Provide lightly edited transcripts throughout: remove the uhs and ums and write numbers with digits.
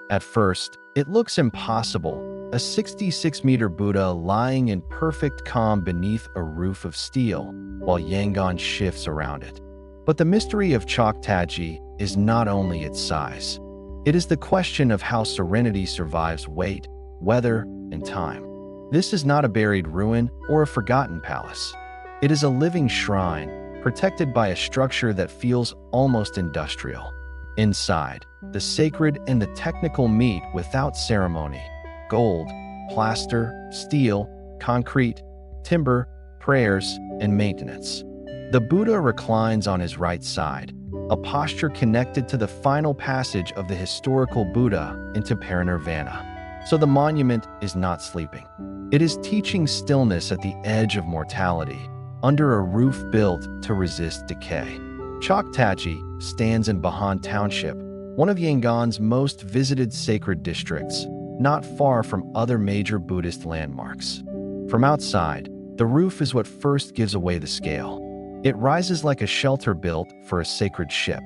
At first, it looks impossible, a 66-meter Buddha lying in perfect calm beneath a roof of steel, while Yangon shifts around it. But the mystery of Chaukhtatgyi is not only its size. It is the question of how serenity survives weight, weather, and time. This is not a buried ruin or a forgotten palace. It is a living shrine, protected by a structure that feels almost industrial. Inside, the sacred and the technical meet without ceremony. Gold, plaster, steel, concrete, timber, prayers, and maintenance. The Buddha reclines on his right side, a posture connected to the final passage of the historical Buddha into parinirvana. So the monument is not sleeping. It is teaching stillness at the edge of mortality, under a roof built to resist decay. Chaukhtatgyi stands in Bahan Township, one of Yangon's most visited sacred districts, not far from other major Buddhist landmarks. From outside, the roof is what first gives away the scale. It rises like a shelter built for a sacred ship.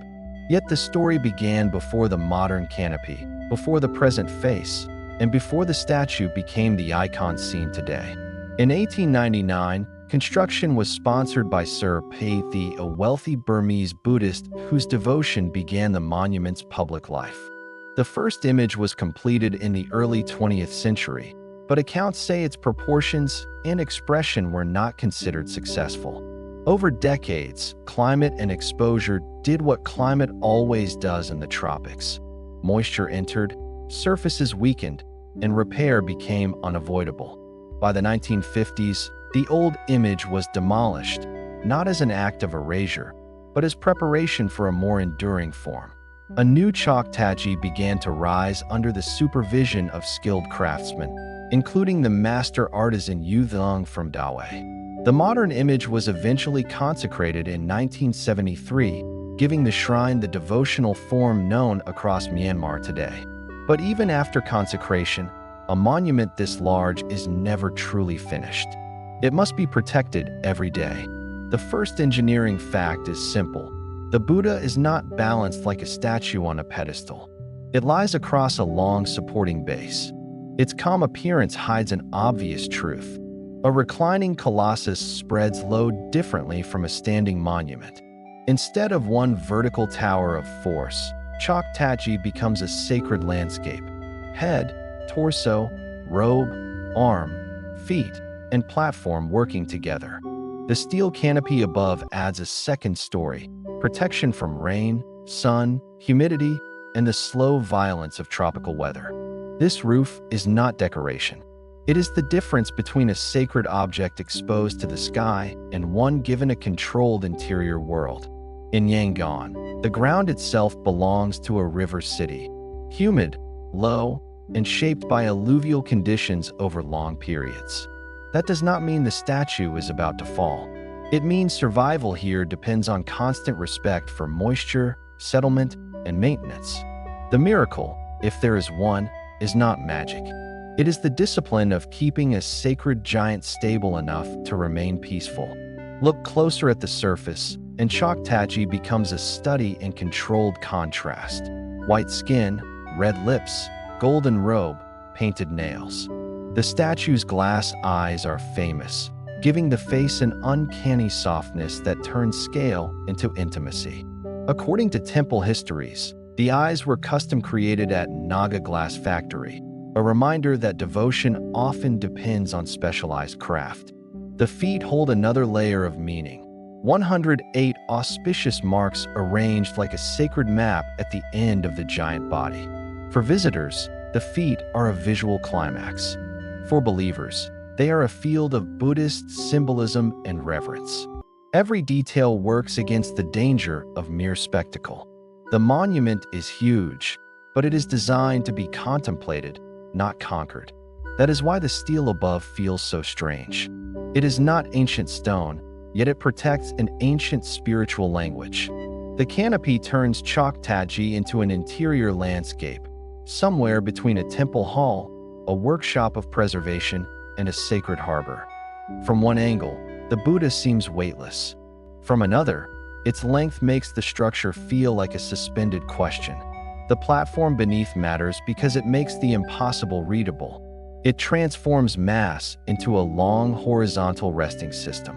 Yet the story began before the modern canopy, before the present face, and before the statue became the icon seen today. In 1899, construction was sponsored by Sir Pathi, a wealthy Burmese Buddhist whose devotion began the monument's public life. The first image was completed in the early 20th century, but accounts say its proportions and expression were not considered successful. Over decades, climate and exposure did what climate always does in the tropics. Moisture entered, surfaces weakened, and repair became unavoidable. By the 1950s, the old image was demolished, not as an act of erasure, but as preparation for a more enduring form. A new Chaukhtatgyi began to rise under the supervision of skilled craftsmen, including the master artisan Yu Thung from Dawei. The modern image was eventually consecrated in 1973, giving the shrine the devotional form known across Myanmar today. But even after consecration, a monument this large is never truly finished. It must be protected every day. The first engineering fact is simple. The Buddha is not balanced like a statue on a pedestal. It lies across a long supporting base. Its calm appearance hides an obvious truth. A reclining colossus spreads load differently from a standing monument. Instead of one vertical tower of force, Chaukhtatgyi becomes a sacred landscape. Head, torso, robe, arm, feet, and platform working together. The steel canopy above adds a second story, protection from rain, sun, humidity, and the slow violence of tropical weather. This roof is not decoration. It is the difference between a sacred object exposed to the sky and one given a controlled interior world. In Yangon, the ground itself belongs to a river city, humid, low, and shaped by alluvial conditions over long periods. That does not mean the statue is about to fall. It means survival here depends on constant respect for moisture, settlement, and maintenance. The miracle, if there is one, is not magic. It is the discipline of keeping a sacred giant stable enough to remain peaceful. Look closer at the surface, and Chaukhtatgyi becomes a study in controlled contrast. White skin, red lips, golden robe, painted nails. The statue's glass eyes are famous, giving the face an uncanny softness that turns scale into intimacy. According to temple histories, the eyes were custom created at Naga Glass Factory, a reminder that devotion often depends on specialized craft. The feet hold another layer of meaning. 108 auspicious marks arranged like a sacred map at the end of the giant body. For visitors, the feet are a visual climax. For believers, they are a field of Buddhist symbolism and reverence. Every detail works against the danger of mere spectacle. The monument is huge, but it is designed to be contemplated, not conquered. That is why the steel above feels so strange. It is not ancient stone, yet it protects an ancient spiritual language. The canopy turns Chaukhtatgyi into an interior landscape, somewhere between a temple hall, a workshop of preservation, and a sacred harbor. From one angle, the Buddha seems weightless. From another, Its length makes the structure feel like a suspended question. The platform beneath matters because it makes the impossible readable. It transforms mass into a long horizontal resting system.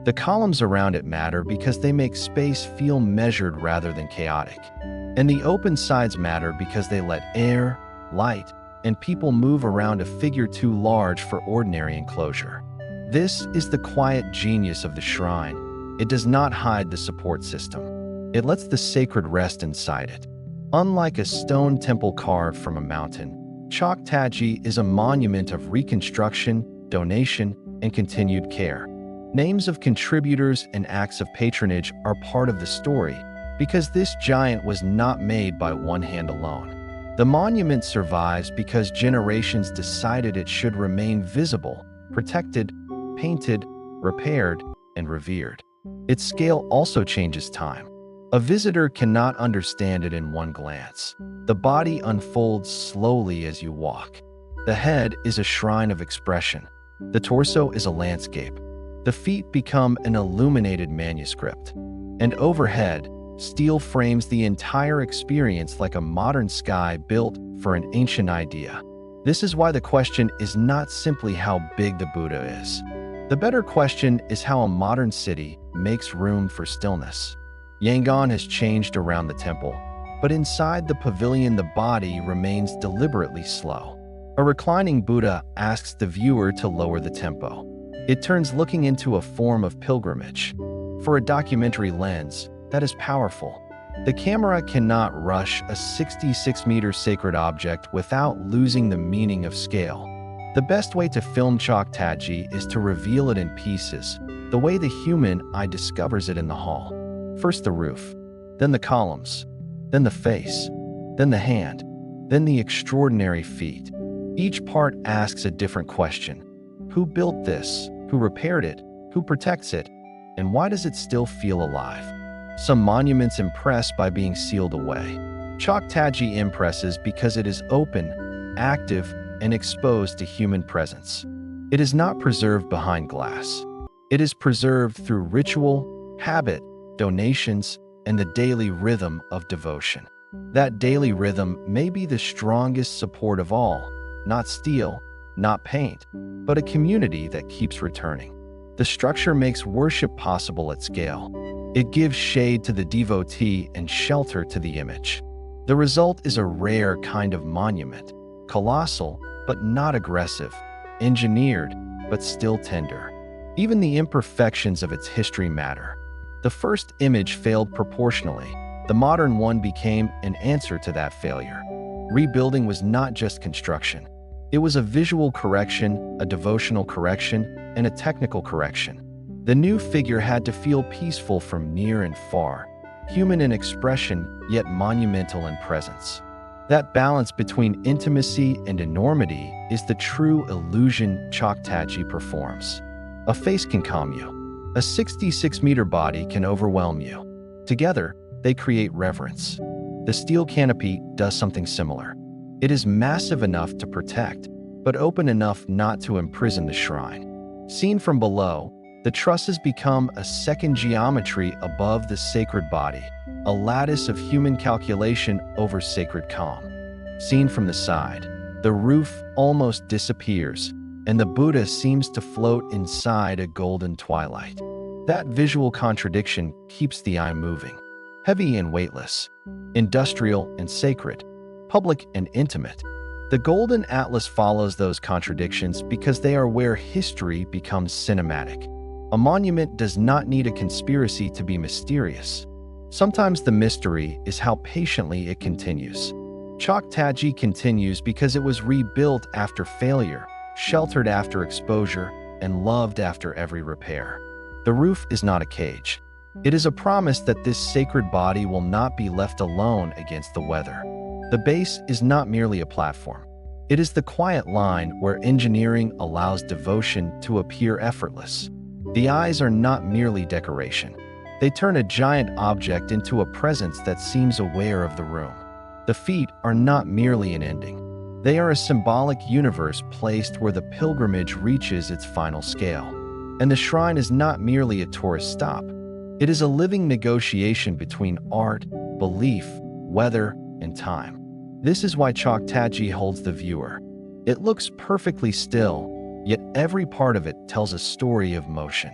The columns around it matter because they make space feel measured rather than chaotic. And the open sides matter because they let air, light, and people move around a figure too large for ordinary enclosure. This is the quiet genius of the shrine. It does not hide the support system. It lets the sacred rest inside it. Unlike a stone temple carved from a mountain, Chaukhtatgyi is a monument of reconstruction, donation, and continued care. Names of contributors and acts of patronage are part of the story because this giant was not made by one hand alone. The monument survives because generations decided it should remain visible, protected, painted, repaired, and revered. Its scale also changes time. A visitor cannot understand it in one glance. The body unfolds slowly as you walk. The head is a shrine of expression. The torso is a landscape. The feet become an illuminated manuscript. And overhead, steel frames the entire experience like a modern sky built for an ancient idea. This is why the question is not simply how big the Buddha is. The better question is how a modern city makes room for stillness. Yangon has changed around the temple, but inside the pavilion the body remains deliberately slow. A reclining Buddha asks the viewer to lower the tempo. It turns looking into a form of pilgrimage. For a documentary lens, that is powerful. The camera cannot rush a 66-meter sacred object without losing the meaning of scale. The best way to film Chaukhtatgyi is to reveal it in pieces, the way the human eye discovers it in the hall. First the roof, then the columns, then the face, then the hand, then the extraordinary feet. Each part asks a different question. Who built this? Who repaired it? Who protects it? And why does it still feel alive? Some monuments impress by being sealed away. Chaukhtatgyi impresses because it is open, active, and exposed to human presence. It is not preserved behind glass. It is preserved through ritual, habit, donations, and the daily rhythm of devotion. That daily rhythm may be the strongest support of all, not steel, not paint, but a community that keeps returning. The structure makes worship possible at scale. It gives shade to the devotee and shelter to the image. The result is a rare kind of monument, colossal but not aggressive, engineered but still tender. Even the imperfections of its history matter. The first image failed proportionally. The modern one became an answer to that failure. Rebuilding was not just construction. It was a visual correction, a devotional correction, and a technical correction. The new figure had to feel peaceful from near and far, human in expression, yet monumental in presence. That balance between intimacy and enormity is the true illusion Chaukhtatgyi performs. A face can calm you. A 66-meter body can overwhelm you. Together, they create reverence. The steel canopy does something similar. It is massive enough to protect, but open enough not to imprison the shrine. Seen from below, the trusses become a second geometry above the sacred body, a lattice of human calculation over sacred calm. Seen from the side, the roof almost disappears, and the Buddha seems to float inside a golden twilight. That visual contradiction keeps the eye moving. Heavy and weightless, industrial and sacred, public and intimate. The Golden Atlas follows those contradictions because they are where history becomes cinematic. A monument does not need a conspiracy to be mysterious. Sometimes the mystery is how patiently it continues. Chaukhtatgyi continues because it was rebuilt after failure, sheltered after exposure, and loved after every repair. The roof is not a cage. It is a promise that this sacred body will not be left alone against the weather. The base is not merely a platform. It is the quiet line where engineering allows devotion to appear effortless. The eyes are not merely decoration. They turn a giant object into a presence that seems aware of the room. The feet are not merely an ending. They are a symbolic universe placed where the pilgrimage reaches its final scale. And the shrine is not merely a tourist stop. It is a living negotiation between art, belief, weather, and time. This is why Chaukhtatgyi holds the viewer. It looks perfectly still, yet every part of it tells a story of motion.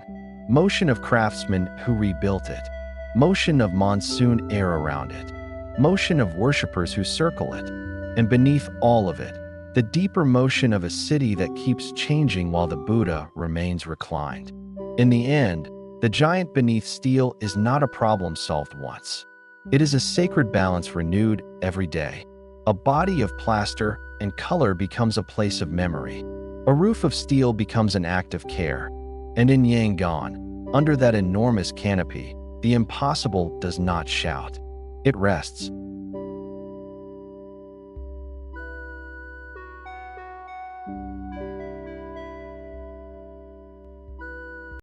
Motion of craftsmen who rebuilt it. Motion of monsoon air around it. Motion of worshippers who circle it. And beneath all of it, the deeper motion of a city that keeps changing while the Buddha remains reclined. In the end, the giant beneath steel is not a problem solved once. It is a sacred balance renewed every day. A body of plaster and color becomes a place of memory. A roof of steel becomes an act of care. And in Yangon, under that enormous canopy, the impossible does not shout. It rests.